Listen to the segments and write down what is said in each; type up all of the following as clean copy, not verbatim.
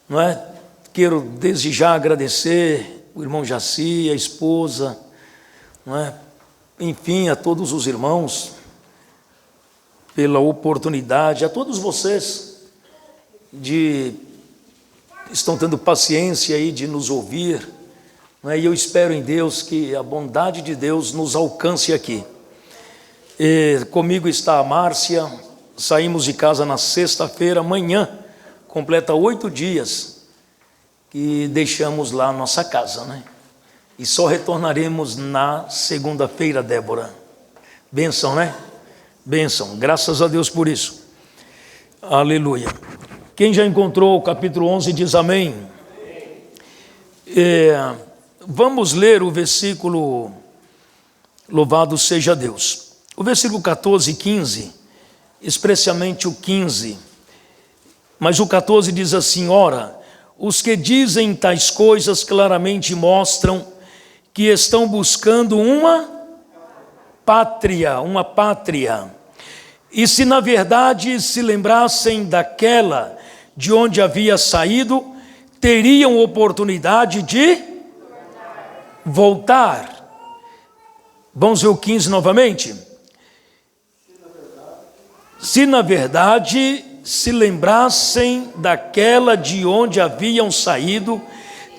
não é? Quero desde já agradecer o irmão Jaci, a esposa, não é? Enfim, a todos os irmãos, pela oportunidade, a todos vocês estão tendo paciência aí de nos ouvir, não é? E eu espero em Deus que a bondade de Deus nos alcance aqui. Comigo está a Márcia, saímos de casa na sexta-feira, amanhã completa 8 dias que deixamos lá a nossa casa, né? E só retornaremos na segunda-feira, Débora. Bênção, né? Bênção, graças a Deus por isso. Aleluia. Quem já encontrou o capítulo 11 diz amém. Vamos ler o versículo, louvado seja Deus. O versículo 14 e 15, especialmente o 15, mas o 14 diz assim: ora, os que dizem tais coisas claramente mostram que estão buscando uma pátria. E se na verdade se lembrassem daquela de onde havia saído, teriam oportunidade de voltar. Vamos ver o 15 novamente? Se na verdade se lembrassem daquela de onde haviam saído,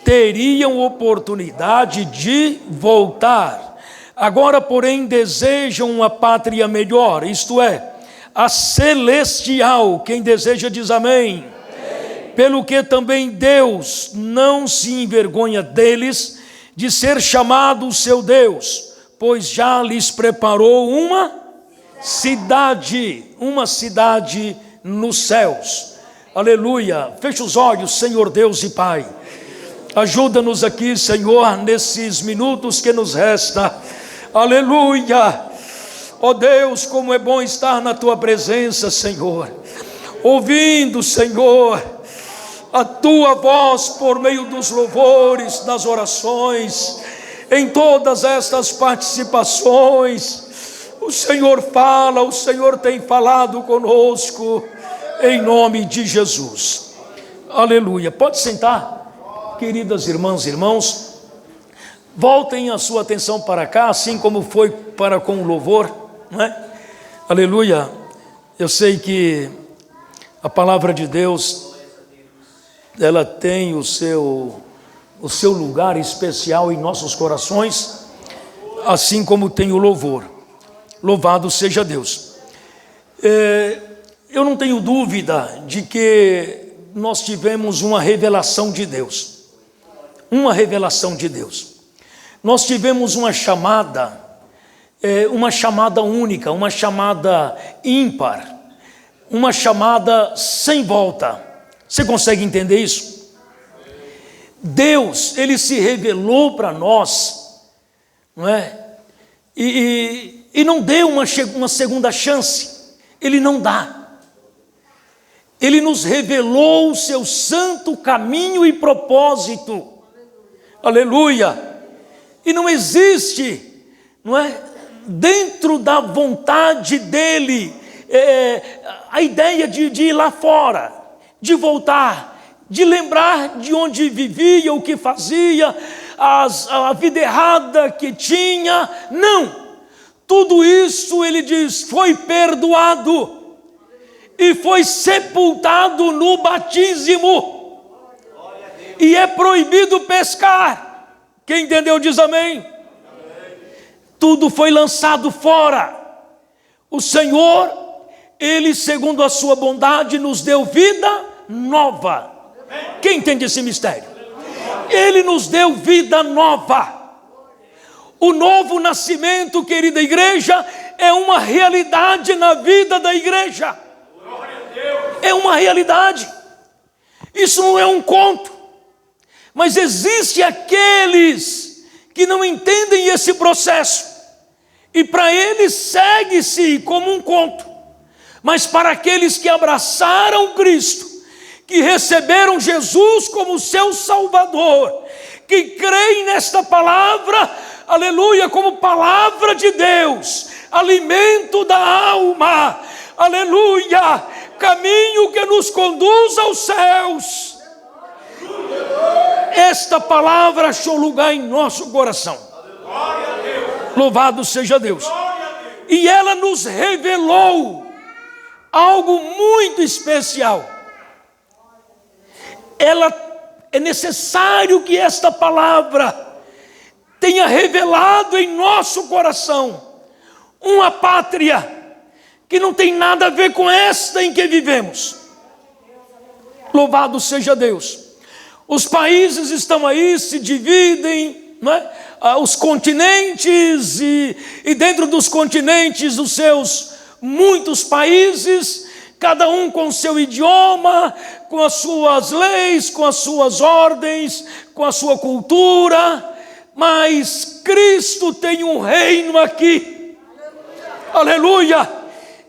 teriam oportunidade de voltar. Agora, porém, desejam uma pátria melhor, isto é, a celestial. Quem deseja diz amém. Amém. Pelo que também Deus não se envergonha deles, de ser chamado seu Deus, pois já lhes preparou uma cidade nos céus. Aleluia. Feche os olhos, Senhor Deus e Pai. Ajuda-nos aqui, Senhor, nesses minutos que nos resta. Aleluia. Ó Deus, como é bom estar na Tua presença, Senhor. Ouvindo, Senhor, a Tua voz por meio dos louvores, das orações, em todas estas participações. O Senhor fala, o Senhor tem falado conosco, em nome de Jesus. Aleluia. Pode sentar, queridas irmãs e irmãos. Voltem a sua atenção para cá, assim como foi para com o louvor, não é? Aleluia. Eu sei que a palavra de Deus, ela tem o seu lugar especial em nossos corações, assim como tem o louvor. Louvado seja Deus. Eu não tenho dúvida de que nós tivemos uma revelação de Deus. Uma revelação de Deus. Nós tivemos uma chamada única, uma chamada ímpar, uma chamada sem volta. Você consegue entender isso? Deus, Ele se revelou para nós, não é? E não deu uma segunda chance. Ele não dá. Ele nos revelou o seu santo caminho e propósito. Aleluia. E não existe, não é, dentro da vontade dele, a ideia de ir lá fora, de voltar, de lembrar de onde vivia, o que fazia, a vida errada que tinha. Não. Tudo isso, ele diz, foi perdoado e foi sepultado no batismo. E é proibido pescar. Quem entendeu diz amém. Tudo foi lançado fora. O Senhor, Ele, segundo a sua bondade, nos deu vida nova. Quem entende esse mistério? Ele nos deu vida nova. O novo nascimento, querida igreja, é uma realidade na vida da igreja. É uma realidade. Isso não é um conto. Mas existe aqueles que não entendem esse processo. E para eles segue-se como um conto. Mas para aqueles que abraçaram Cristo, que receberam Jesus como seu Salvador, que creem nesta palavra, aleluia, como palavra de Deus, alimento da alma, aleluia, caminho que nos conduz aos céus. esta palavra achou lugar em nosso coração. Louvado seja Deus. E ela nos revelou algo muito especial. É necessário que esta palavra tenha revelado em nosso coração uma pátria que não tem nada a ver com esta em que vivemos. Louvado seja Deus. Os países estão aí, se dividem, não é? Os continentes e dentro dos continentes os seus muitos países, cada um com o seu idioma, com as suas leis, com as suas ordens, com a sua cultura, mas Cristo tem um reino aqui. Aleluia!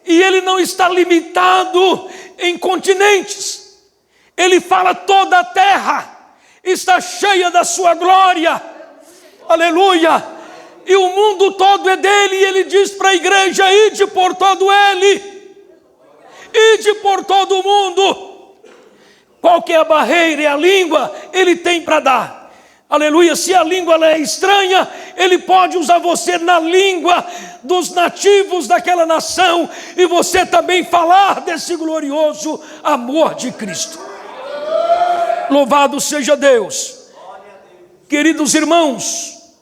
E Ele não está limitado em continentes. Ele fala: toda a terra está cheia da sua glória. Aleluia! E o mundo todo é dele, e Ele diz para a igreja: ide por todo ele, ide por todo o mundo. Qual que é a barreira? É a língua. Ele tem para dar. Aleluia. Se a língua ela é estranha, Ele pode usar você na língua dos nativos daquela nação, e você também falar desse glorioso amor de Cristo. Louvado seja Deus. Queridos irmãos,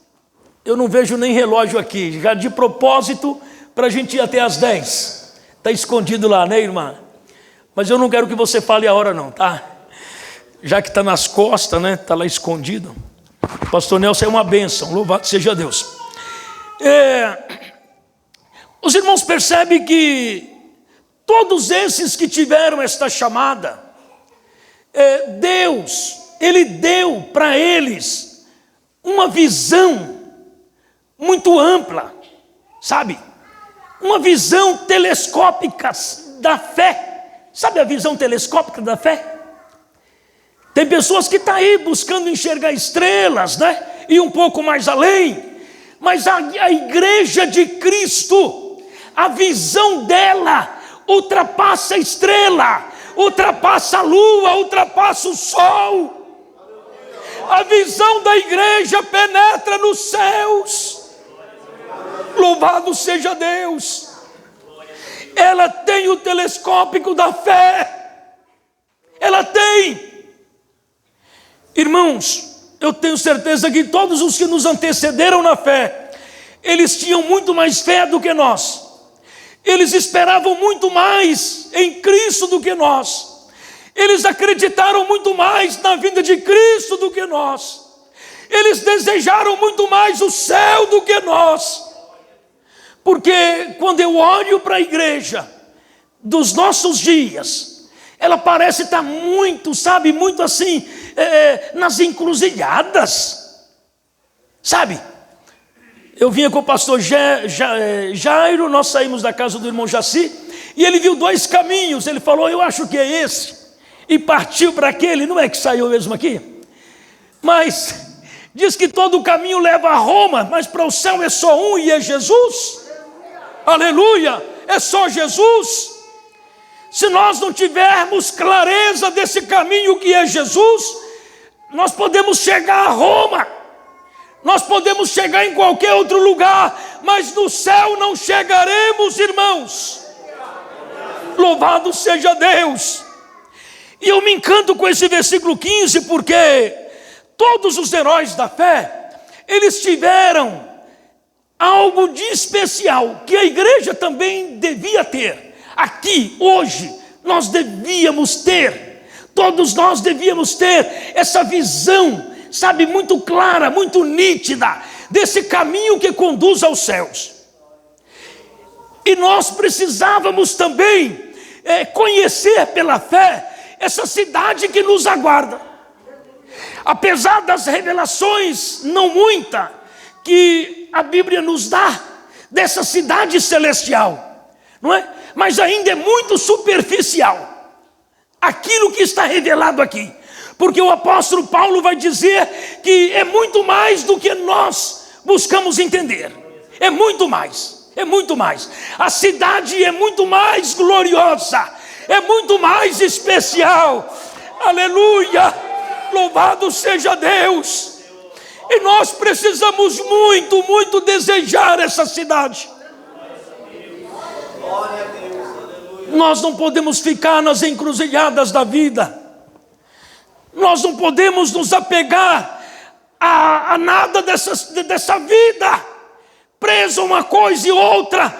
eu não vejo nem relógio aqui, já de propósito, para a gente ir até às 10. Está escondido lá, né, irmã? Mas eu não quero que você fale a hora não, tá? Já que está nas costas, né? Está lá escondido. Pastor Nelson é uma bênção, louvado seja Deus. Os irmãos percebem que todos esses que tiveram esta chamada, Deus, Ele deu para eles uma visão muito ampla, sabe? Uma visão telescópica da fé. Sabe a visão telescópica da fé? Tem pessoas que estão aí buscando enxergar estrelas, né? E um pouco mais além. Mas a igreja de Cristo, a visão dela ultrapassa a estrela, ultrapassa a lua, ultrapassa o sol. A visão da igreja penetra nos céus. Louvado seja Deus. Ela tem o telescópico da fé. Ela tem. Irmãos, eu tenho certeza que todos os que nos antecederam na fé, eles tinham muito mais fé do que nós. Eles esperavam muito mais em Cristo do que nós. Eles acreditaram muito mais na vinda de Cristo do que nós. Eles desejaram muito mais o céu do que nós. Porque quando eu olho para a igreja dos nossos dias, ela parece estar muito, sabe, muito assim, nas encruzilhadas, sabe? Eu vinha com o pastor Jairo, nós saímos da casa do irmão Jaci, e ele viu dois caminhos. Ele falou: eu acho que é esse, e partiu para aquele. Não é que saiu mesmo aqui? Mas diz que todo o caminho leva a Roma, mas para o céu é só um, e é Jesus. Aleluia, é só Jesus. Se nós não tivermos clareza desse caminho que é Jesus, nós podemos chegar a Roma, nós podemos chegar em qualquer outro lugar, mas no céu não chegaremos, irmãos. Louvado seja Deus. E eu me encanto com esse versículo 15, porque todos os heróis da fé, eles tiveram algo de especial, que a igreja também devia ter. Aqui, hoje, nós devíamos ter, todos nós devíamos ter essa visão, sabe, muito clara, muito nítida, desse caminho que conduz aos céus. E nós precisávamos também conhecer pela fé essa cidade que nos aguarda. Apesar das revelações, não muita, que a Bíblia nos dá dessa cidade celestial, não é? Mas ainda é muito superficial aquilo que está revelado aqui, porque o apóstolo Paulo vai dizer que é muito mais do que nós buscamos entender. É muito mais, é muito mais. A cidade é muito mais gloriosa, é muito mais especial. Aleluia, Louvado seja Deus. E nós precisamos muito, muito desejar essa cidade. Nós não podemos ficar nas encruzilhadas da vida. Nós não podemos nos apegar a nada dessa vida, preso a uma coisa e outra.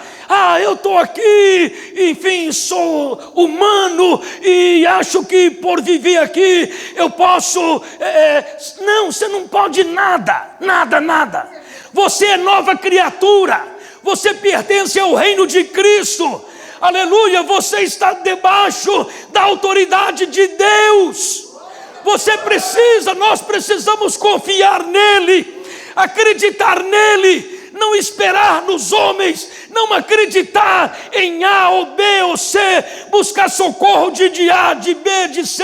Eu estou aqui, enfim, sou humano e acho que por viver aqui eu posso... Não, você não pode nada. Você é nova criatura, você pertence ao reino de Cristo. Aleluia, você está debaixo da autoridade de Deus. Nós precisamos confiar nele, acreditar nele, não esperar nos homens, não acreditar em A ou B ou C, buscar socorro de A, de B, de C.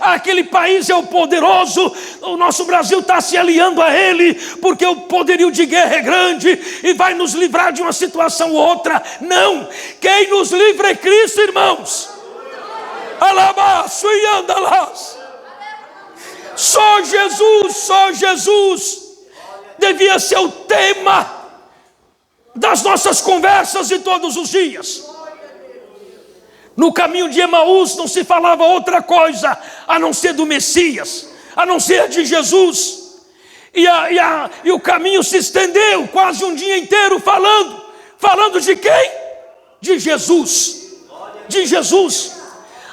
Aquele país é o poderoso, o nosso Brasil está se aliando a ele, porque o poderio de guerra é grande e vai nos livrar de uma situação ou outra. Não, quem nos livra é Cristo, irmãos. Alabaço e andalás. Só Jesus devia ser o tema das nossas conversas de todos os dias. No caminho de Emaús não se falava outra coisa a não ser do Messias, a não ser de Jesus. E o caminho se estendeu quase um dia inteiro falando de quem? De Jesus. De Jesus.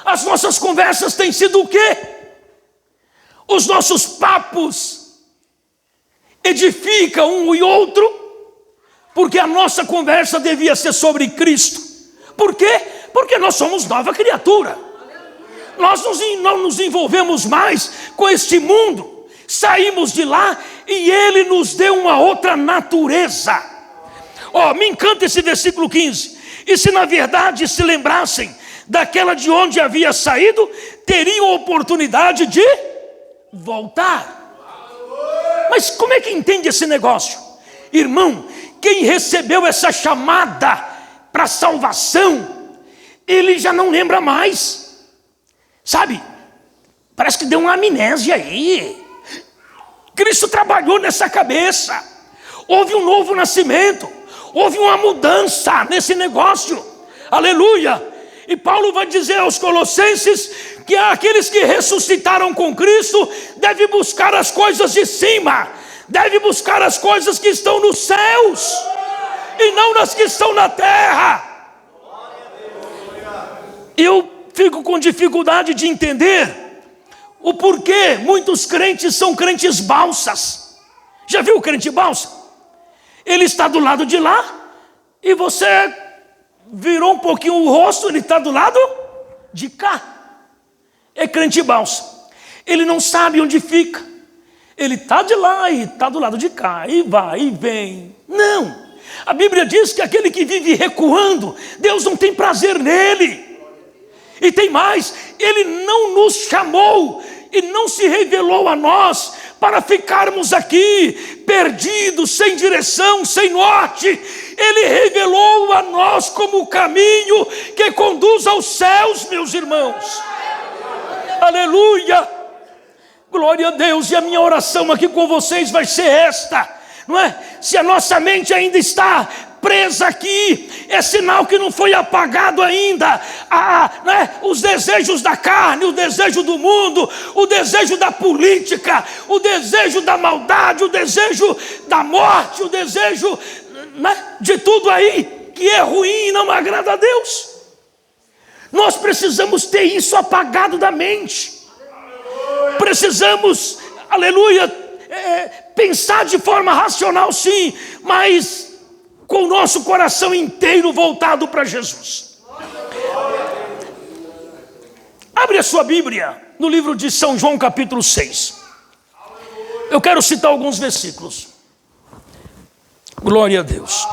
As nossas conversas têm sido o quê? Os nossos papos edificam um e outro, porque a nossa conversa devia ser sobre Cristo. Por quê? Porque nós somos nova criatura. Nós não nos envolvemos mais com este mundo. Saímos de lá e Ele nos deu uma outra natureza. Me encanta esse versículo 15. E se na verdade se lembrassem daquela de onde havia saído, teriam oportunidade de voltar. Mas como é que entende esse negócio? Irmão, quem recebeu essa chamada para salvação, ele já não lembra mais. Sabe? Parece que deu uma amnésia aí. Cristo trabalhou nessa cabeça. Houve um novo nascimento. Houve uma mudança nesse negócio. Aleluia! E Paulo vai dizer aos Colossenses que aqueles que ressuscitaram com Cristo devem buscar as coisas de cima, devem buscar as coisas que estão nos céus e não nas que estão na terra. Eu fico com dificuldade de entender o porquê muitos crentes são crentes balsas. Já viu o crente balsa? Ele está do lado de lá e você virou um pouquinho o rosto, ele está do lado de cá. É crente balsa. Ele não sabe onde fica. Ele está de lá e está do lado de cá, e vai e vem. Não. A Bíblia diz que aquele que vive recuando, Deus não tem prazer nele. E tem mais, Ele não nos chamou e não se revelou a nós para ficarmos aqui perdidos, sem direção, sem norte. Ele revelou a nós como o caminho que conduz aos céus, meus irmãos. Aleluia! Glória a Deus. E a minha oração aqui com vocês vai ser esta, não é? Se a nossa mente ainda está presa aqui, é sinal que não foi apagado ainda os desejos da carne, o desejo do mundo, o desejo da política, o desejo da maldade, o desejo da morte, o desejo de tudo aí que é ruim e não agrada a Deus. Nós precisamos ter isso apagado da mente. Precisamos, aleluia, pensar de forma racional, sim, mas com o nosso coração inteiro voltado para Jesus. Abre a sua Bíblia no livro de São João, capítulo 6. Eu quero citar alguns versículos. Glória a Deus.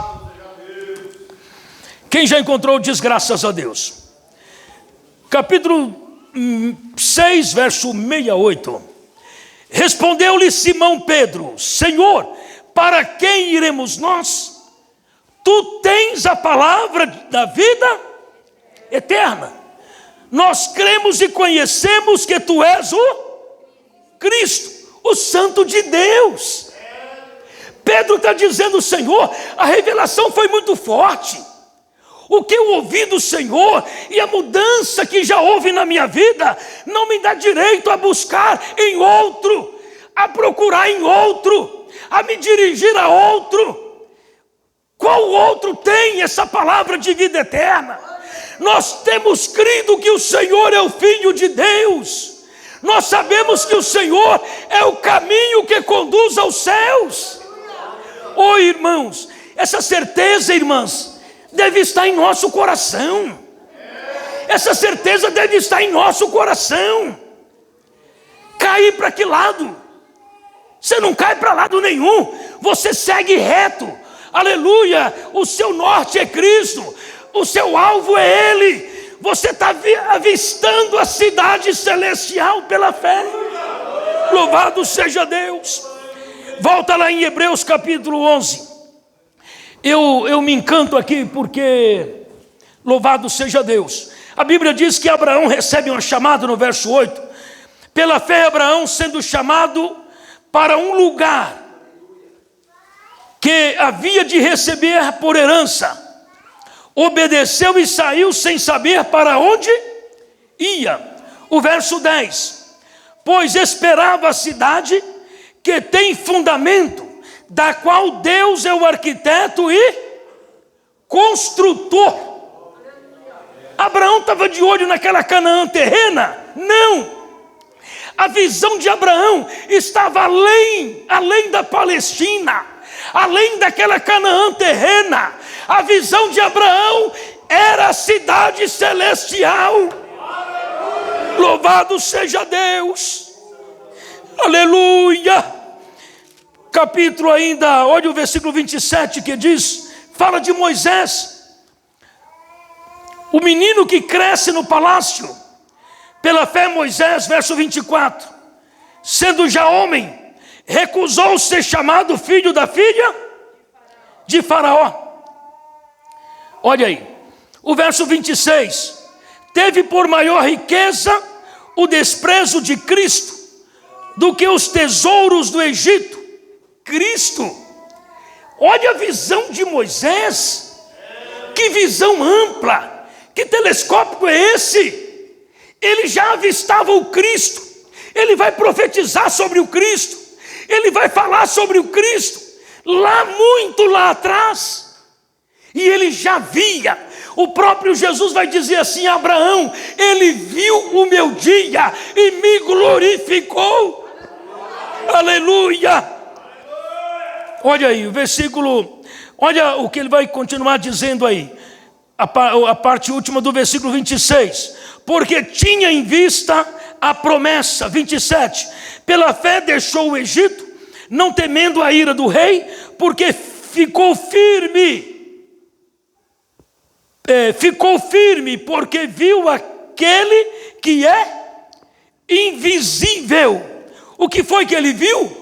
Quem já encontrou, diz graças a Deus. Capítulo 6, verso 68. Respondeu-lhe Simão Pedro: Senhor, para quem iremos nós? Tu tens a palavra da vida eterna. Nós cremos e conhecemos que tu és o... Cristo, o Santo de Deus. Pedro está dizendo: Senhor, a revelação foi muito forte. O que eu ouvi do Senhor e a mudança que já houve na minha vida não me dá direito a buscar em outro, a procurar em outro, a me dirigir a outro. Qual outro tem essa palavra de vida eterna? Nós temos crido que o Senhor é o Filho de Deus. Nós sabemos que o Senhor é o caminho que conduz aos céus. Oh, irmãos, essa certeza, irmãs, deve estar em nosso coração. Essa certeza deve estar em nosso coração. Cair para que lado? Você não cai para lado nenhum. Você segue reto. Aleluia. O seu norte é Cristo. O seu alvo é Ele. Você está avistando a cidade celestial pela fé. Louvado seja Deus. Volta lá em Hebreus capítulo 11. Eu me encanto aqui porque, louvado seja Deus, a Bíblia diz que Abraão recebe uma chamada no verso 8. Pela fé Abraão, sendo chamado para um lugar que havia de receber por herança, obedeceu e saiu sem saber para onde ia. O verso 10: pois esperava a cidade que tem fundamento, da qual Deus é o arquiteto e construtor. Abraão estava de olho naquela Canaã terrena? Não. A visão de Abraão estava além da Palestina, além daquela Canaã terrena. A visão de Abraão era a cidade celestial. Louvado seja Deus. Aleluia. Capítulo ainda, olha o versículo 27 que diz, fala de Moisés, o menino que cresce no palácio. Pela fé Moisés, verso 24, sendo já homem, recusou ser chamado filho da filha de Faraó. Olha aí, o verso 26, teve por maior riqueza o desprezo de Cristo do que os tesouros do Egito. Cristo, olha a visão de Moisés, que visão ampla, que telescópico é esse? Ele já avistava o Cristo, ele vai profetizar sobre o Cristo, ele vai falar sobre o Cristo, muito lá atrás, e ele já via. O próprio Jesus vai dizer assim: Abraão, ele viu o meu dia e me glorificou. Aleluia. Olha aí o versículo, olha o que ele vai continuar dizendo aí, a parte última do versículo 26. Porque tinha em vista a promessa, 27, pela fé deixou o Egito, não temendo a ira do rei, porque ficou firme, porque viu aquele que é invisível. O que foi que ele viu?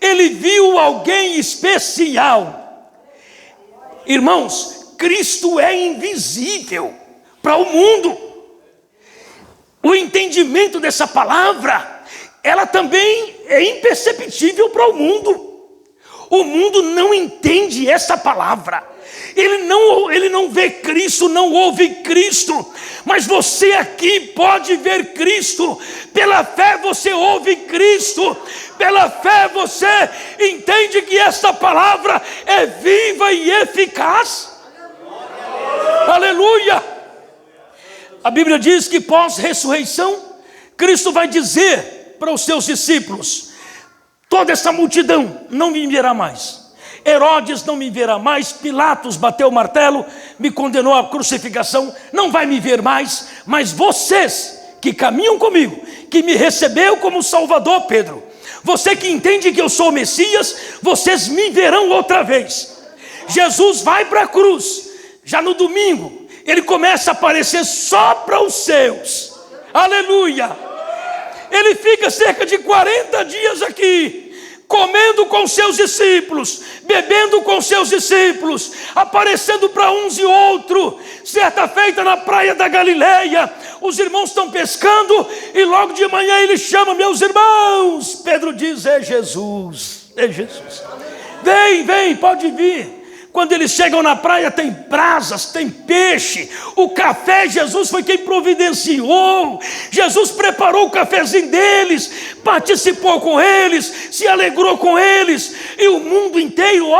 Ele viu alguém especial. Irmãos, Cristo é invisível para o mundo. O entendimento dessa palavra, ela também é imperceptível para o mundo. O mundo não entende essa palavra. Ele não vê Cristo, não ouve Cristo, mas você aqui pode ver Cristo. Pela fé você ouve Cristo, pela fé você entende que esta palavra é viva e eficaz. Aleluia. A Bíblia diz que pós-ressurreição, Cristo vai dizer para os seus discípulos: toda essa multidão não me verá mais, Herodes não me verá mais, Pilatos bateu o martelo, me condenou à crucificação, não vai me ver mais, mas vocês que caminham comigo, que me recebeu como Salvador, Pedro, você que entende que eu sou o Messias, vocês me verão outra vez. Jesus vai para a cruz, já no domingo, ele começa a aparecer só para os seus. Aleluia. Ele fica cerca de 40 dias aqui, comendo com seus discípulos, bebendo com seus discípulos, aparecendo para uns e outros. Certa feita na praia da Galileia, os irmãos estão pescando e logo de manhã ele chama: meus irmãos. Pedro diz: é Jesus, é Jesus. Vem, pode vir. Quando eles chegam na praia, tem brasas, tem peixe, o café, Jesus foi quem providenciou. Jesus preparou o cafezinho deles, participou com eles, se alegrou com eles. E o mundo inteiro,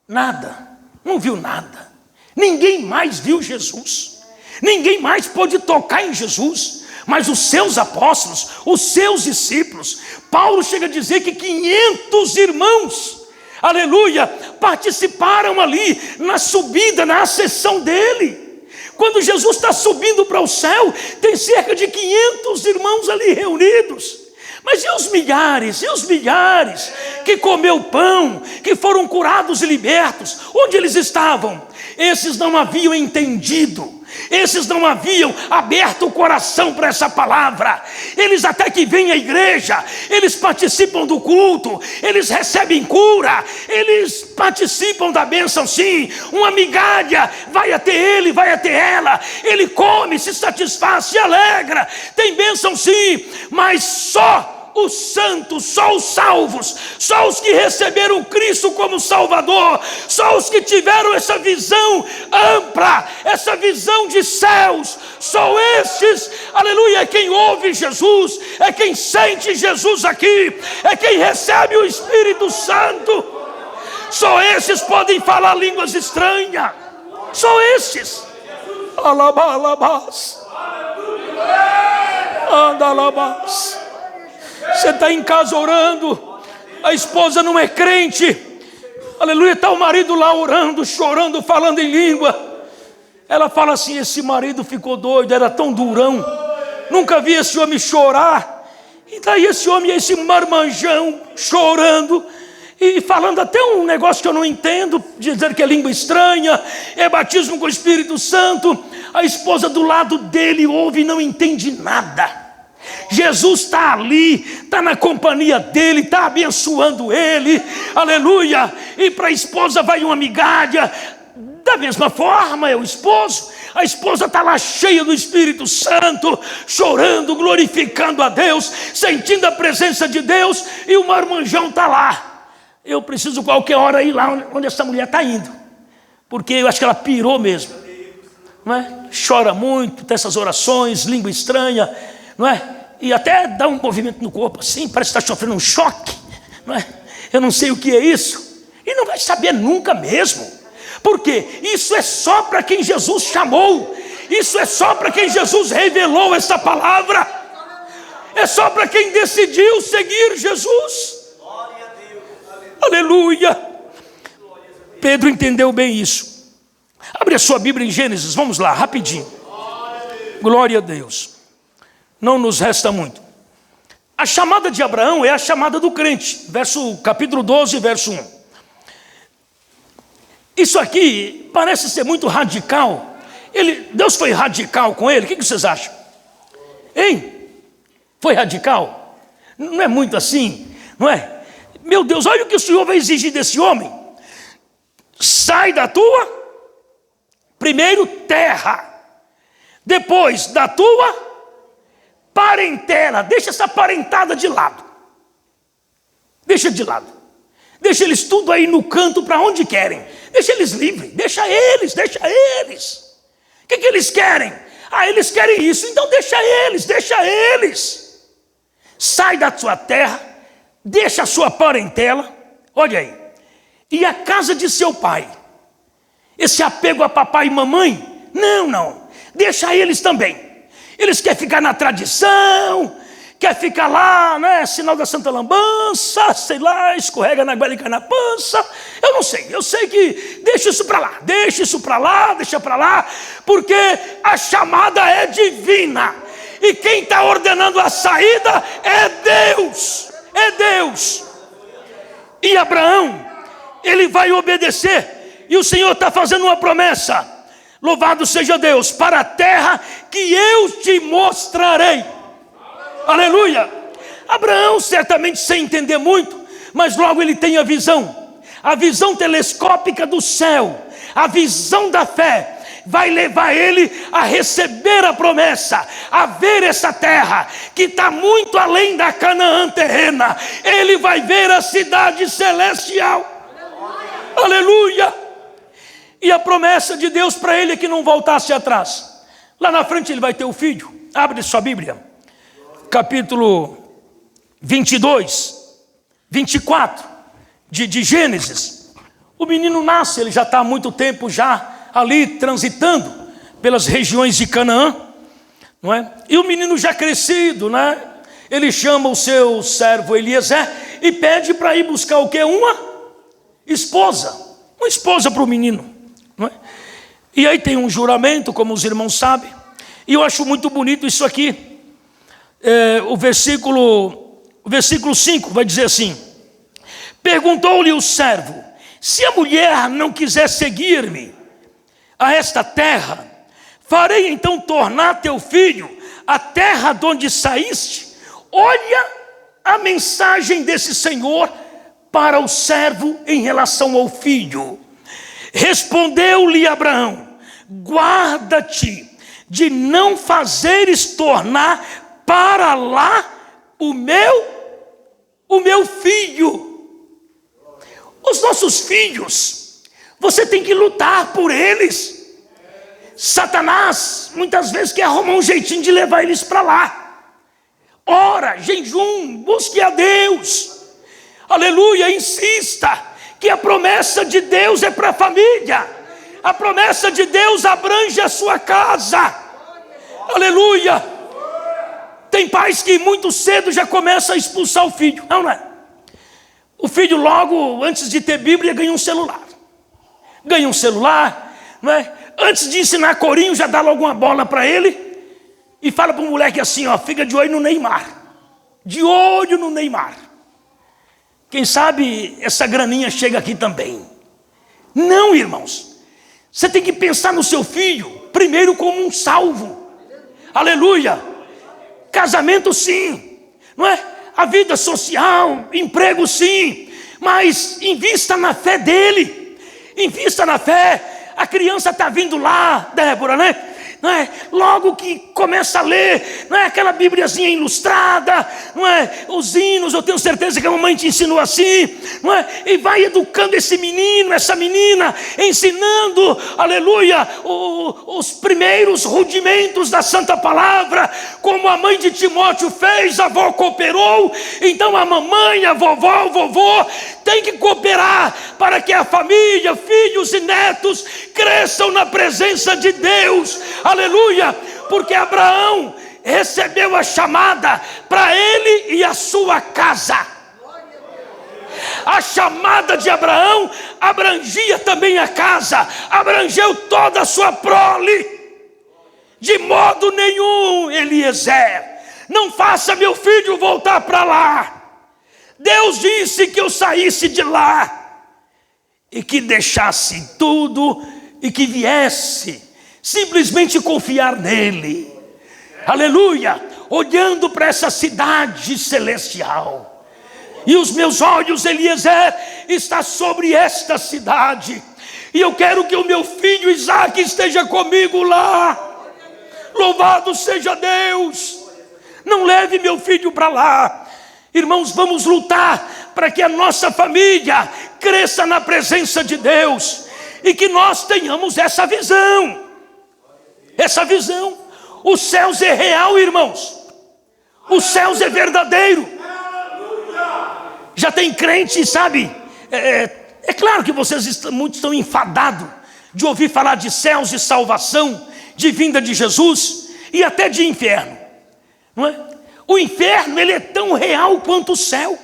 nada, não viu nada. Ninguém mais viu Jesus, ninguém mais pôde tocar em Jesus, mas os seus apóstolos, os seus discípulos. Paulo chega a dizer que 500 irmãos, aleluia, participaram ali na subida, na ascensão dele. Quando Jesus está subindo para o céu, tem cerca de 500 irmãos ali reunidos. Mas e os milhares que comeu pão, que foram curados e libertos? Onde eles estavam? Esses não haviam entendido, esses não haviam aberto o coração para essa palavra. Eles até que vêm à igreja, eles participam do culto, eles recebem cura, eles participam da bênção sim. Uma migalha vai até ele, vai até ela, ele come, se satisfaz, se alegra, tem bênção sim. Mas só os santos, só os salvos, só os que receberam Cristo como Salvador, só os que tiveram essa visão ampla, essa visão de céus, só esses, aleluia, é quem ouve Jesus, é quem sente Jesus aqui, é quem recebe o Espírito Santo. Só esses podem falar línguas estranhas, só esses. Alabás, andalabás. Você está em casa orando, a esposa não é crente, aleluia, está o marido lá orando, chorando, falando em língua. Ela fala assim: esse marido ficou doido, era tão durão, nunca vi esse homem chorar. E daí esse homem, esse marmanjão, chorando e falando até um negócio que eu não entendo, dizer que é língua estranha, é batismo com o Espírito Santo. A esposa do lado dele ouve e não entende nada. Jesus está ali, está na companhia dele, está abençoando ele, aleluia. E para a esposa vai uma migalha. Da mesma forma é o esposo. A esposa está lá cheia do Espírito Santo, chorando, glorificando a Deus, sentindo a presença de Deus. E o marmanjão está lá. Eu preciso qualquer hora ir lá onde essa mulher está indo, porque eu acho que ela pirou mesmo, não é? Chora muito, tem essas orações, língua estranha, não é? E até dá um movimento no corpo assim, parece que está sofrendo um choque, não é? Eu não sei o que é isso. E não vai saber nunca mesmo. Porque isso é só para quem Jesus chamou. Isso é só para quem Jesus revelou essa palavra. É só para quem decidiu seguir Jesus. Aleluia. Pedro entendeu bem isso. Abre a sua Bíblia em Gênesis, vamos lá, rapidinho. Glória a Deus. Não nos resta muito. A chamada de Abraão é a chamada do crente. Capítulo 12, verso 1. Isso aqui parece ser muito radical. Deus foi radical com ele. O que vocês acham? Hein? Foi radical? Não é muito assim, não é? Meu Deus, olha o que o Senhor vai exigir desse homem. Sai da tua, primeiro, terra. Depois, da tua parentela. Deixa essa parentada de lado. Deixa de lado. Deixa eles tudo aí no canto para onde querem. Deixa eles livres. Deixa eles. O que eles querem? Eles querem isso. Então deixa eles. Sai da sua terra. Deixa a sua parentela. Olha aí. E a casa de seu pai. Esse apego a papai e mamãe? Não. Deixa eles também. Eles querem ficar na tradição, quer ficar lá, né? Sinal da Santa Lambança, sei lá, escorrega na goela e cai na pança. Eu não sei, eu sei que deixa isso para lá, porque a chamada é divina. E quem está ordenando a saída é Deus. E Abraão, ele vai obedecer. E o Senhor está fazendo uma promessa. Louvado seja Deus, para a terra que eu te mostrarei. Aleluia. Abraão, certamente sem entender muito, mas logo ele tem a visão telescópica do céu, a visão da fé, vai levar ele a receber a promessa, a ver essa terra, que está muito além da Canaã terrena. Ele vai ver a cidade celestial. Aleluia! E a promessa de Deus para ele é que não voltasse atrás. Lá na frente ele vai ter o filho. Abre sua Bíblia, capítulo 22, 24 de Gênesis. O menino nasce, ele já está há muito tempo já ali transitando pelas regiões de Canaã, não é? E o menino já crescido, né? Ele chama o seu servo Eliezer e pede para ir buscar o quê? Uma esposa para o menino, não é? E aí tem um juramento, como os irmãos sabem, e eu acho muito bonito isso aqui. O versículo 5 vai dizer assim: perguntou-lhe o servo: se a mulher não quiser seguir-me a esta terra, farei então tornar teu filho a terra de onde saíste? Olha a mensagem desse Senhor para o servo em relação ao filho. Respondeu-lhe Abraão: guarda-te de não fazeres tornar para lá o meu filho. Os nossos filhos, você tem que lutar por eles. Satanás muitas vezes quer arrumar um jeitinho de levar eles para lá. Ora, jejum, busque a Deus. Aleluia, insista que a promessa de Deus é para a família. A promessa de Deus abrange a sua casa. Aleluia. Tem pais que muito cedo já começam a expulsar o filho. Não é? O filho logo, antes de ter Bíblia, ganha um celular. Não é? Antes de ensinar corinho, já dá logo uma bola para ele e fala para o moleque assim, ó, fica de olho no Neymar. De olho no Neymar. Quem sabe essa graninha chega aqui também. Não, irmãos. Você tem que pensar no seu filho primeiro como um salvo. Aleluia. Casamento sim, não é? A vida social, emprego sim, mas invista na fé dele. Invista na fé. A criança está vindo lá, Débora, né? Não é? Logo que começa a ler, não é? Aquela Bíbliazinha ilustrada, não é? Os hinos, eu tenho certeza que a mamãe te ensinou assim, não é? E vai educando esse menino, essa menina, ensinando, aleluia, os primeiros rudimentos da Santa Palavra, como a mãe de Timóteo fez, a avó cooperou. Então a mamãe, a vovó, o vovô tem que cooperar para que a família, filhos e netos cresçam na presença de Deus. Aleluia, porque Abraão recebeu a chamada para ele e a sua casa. A chamada de Abraão abrangia também a casa, abrangeu toda a sua prole. De modo nenhum, Eliezer, não faça meu filho voltar para lá. Deus disse que eu saísse de lá e que deixasse tudo e que viesse simplesmente confiar nele. Aleluia, olhando para essa cidade celestial. E os meus olhos, Eliezer, está sobre esta cidade. E eu quero que o meu filho Isaac esteja comigo lá. Louvado seja Deus. Não leve meu filho para lá. Irmãos, vamos lutar para que a nossa família cresça na presença de Deus. E que nós tenhamos essa visão. Essa visão. Os céus é real, irmãos. Os céus é verdadeiro. Já tem crente, sabe? É claro que muitos estão enfadados de ouvir falar de céus, de salvação, de vinda de Jesus e até de inferno, não é? O inferno, ele é tão real quanto o céu.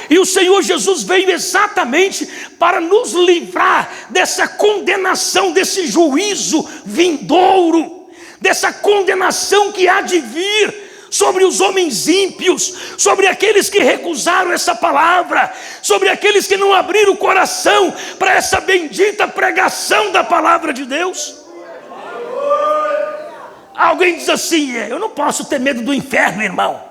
E o Senhor Jesus veio exatamente para nos livrar dessa condenação, desse juízo vindouro, dessa condenação que há de vir sobre os homens ímpios, sobre aqueles que recusaram essa palavra, sobre aqueles que não abriram o coração para essa bendita pregação da palavra de Deus. Alguém diz assim: eu não posso ter medo do inferno, irmão.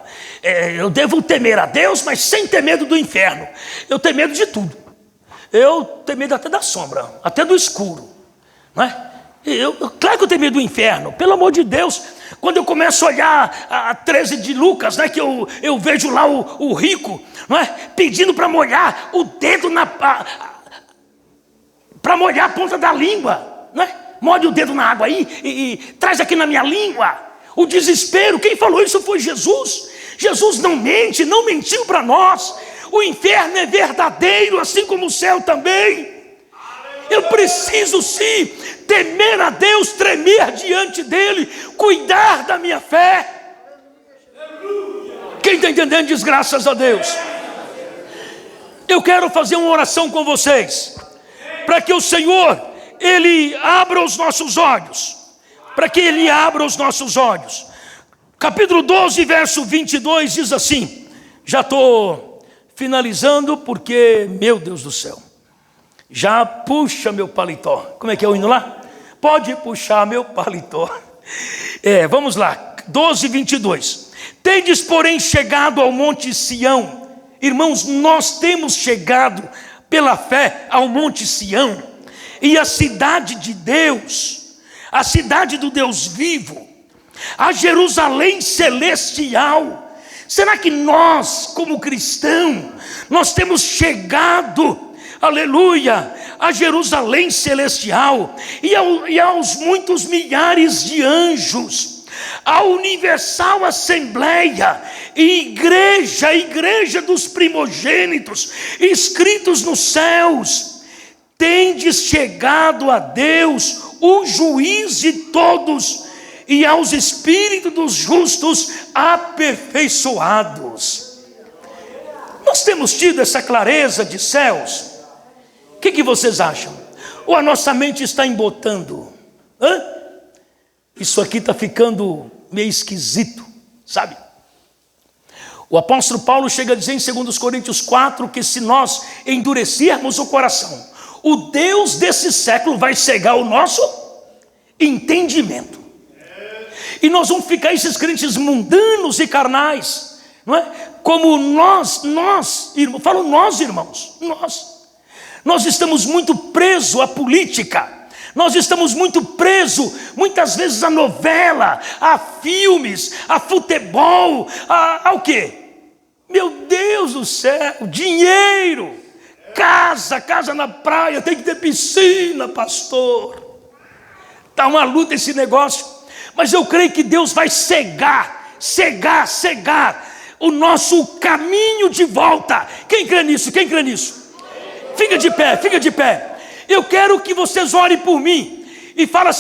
Eu devo temer a Deus, mas sem ter medo do inferno. Eu tenho medo de tudo. Eu tenho medo até da sombra, até do escuro, não é? Claro que eu tenho medo do inferno, pelo amor de Deus. Quando eu começo a olhar a 13 de Lucas, né, que eu vejo lá o rico, não é, pedindo para molhar o dedo para molhar a ponta da língua, não é? Molhe o dedo na água aí e traz aqui na minha língua. O desespero, quem falou isso foi Jesus. Jesus não mente, não mentiu para nós. O inferno é verdadeiro, assim como o céu também. Eu preciso sim temer a Deus, tremer diante dele, cuidar da minha fé. Quem está entendendo diz graças a Deus. Eu quero fazer uma oração com vocês, para que o Senhor, Ele abra os nossos olhos, para que Ele abra os nossos olhos. Capítulo 12, verso 22 diz assim, já estou finalizando porque, meu Deus do céu, já puxa meu paletó. Como é que é o hino lá? Pode puxar meu paletó. Vamos lá, 12, 22. Tendes, porém, chegado ao monte Sião. Irmãos, nós temos chegado pela fé ao monte Sião, e a cidade de Deus, a cidade do Deus vivo, a Jerusalém celestial. Será que nós, como cristãos, nós temos chegado, aleluia, a Jerusalém celestial e aos muitos milhares de anjos, a universal assembleia e igreja dos primogênitos, escritos nos céus? Tendes chegado a Deus, o juiz de todos, e aos espíritos dos justos aperfeiçoados. Nós temos tido essa clareza de céus? O que vocês acham? Ou a nossa mente está embotando? Isso aqui está ficando meio esquisito, sabe? O apóstolo Paulo chega a dizer em 2 Coríntios 4 que se nós endurecermos o coração, o Deus desse século vai cegar o nosso entendimento. E nós vamos ficar esses crentes mundanos e carnais, não é? Como nós, irmãos, falo nós, irmãos, nós estamos muito presos à política, nós estamos muito presos, muitas vezes, à novela, a filmes, a futebol, ao quê? Meu Deus do céu, dinheiro, casa na praia, tem que ter piscina, pastor. Está uma luta esse negócio. Mas eu creio que Deus vai cegar o nosso caminho de volta. Quem crê nisso? Fica de pé. Eu quero que vocês orem por mim e falem assim: